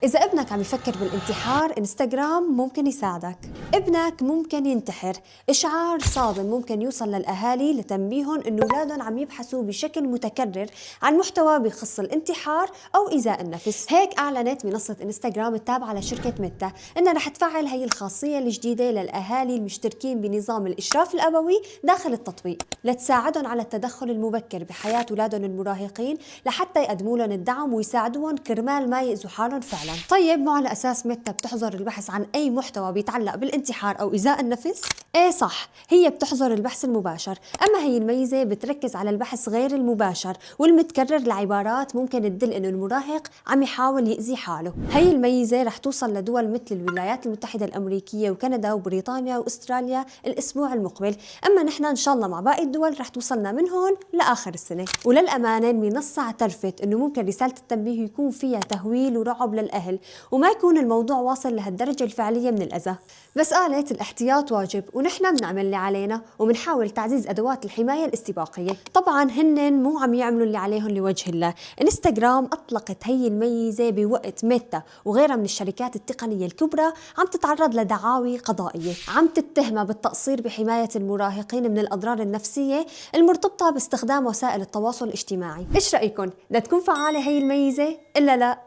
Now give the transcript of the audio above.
إذا ابنك عم يفكر بالانتحار، انستغرام ممكن يساعدك. ابنك ممكن ينتحر، إشعار صادم ممكن يوصل للأهالي لتنبيههم إنه أولادهم عم يبحثوا بشكل متكرر عن محتوى بخص الانتحار أو إيذاء النفس. هيك أعلنت منصة انستغرام التابعة لشركة ميتا إنها رح تفعل هي الخاصية الجديدة للأهالي المشتركين بنظام الإشراف الأبوي داخل التطبيق، لتساعدهم على التدخل المبكر بحياة أولادهم المراهقين، لحتى يقدموا لهم الدعم ويساعدوهم كرمال ما يأذوا حالهم فعلا. طيب، مو على أساس ميتا بتحظر البحث عن أي محتوى بيتعلق بالانتحار أو إيذاء النفس؟ إيه صح، هي بتحظر البحث المباشر، أما هي الميزة بتركز على البحث غير المباشر والمتكرر لعبارات ممكن تدل إنه المراهق عم يحاول يأذي حاله. هي الميزة رح توصل لدول مثل الولايات المتحدة الأمريكية وكندا وبريطانيا وأستراليا الأسبوع المقبل، أما نحن إن شاء الله مع باقي الدول رح توصلنا من هون لآخر السنة. وللأمانة المنصة اعترفت إنه ممكن رسالة التنبيه يكون فيها تهويل ورعب للأهل، وما يكون الموضوع واصل لهالدرجة الفعلية من الأذى، بس قالت الاحتياط واجب ونحن بنعمل اللي علينا وبنحاول تعزيز أدوات الحماية الاستباقية. طبعا هن مو عم يعملوا اللي عليهم لوجه الله. انستغرام أطلقت هي الميزة بوقت ميتا وغيرها من الشركات التقنية الكبرى عم تتعرض لدعاوي قضائية عم تتهمها بالتقصير بحماية المراهقين من الأضرار النفسية المرتبطة باستخدام وسائل التواصل الاجتماعي. إيش رأيكم؟ بدها تكون فعالة هي الميزة إلا لا؟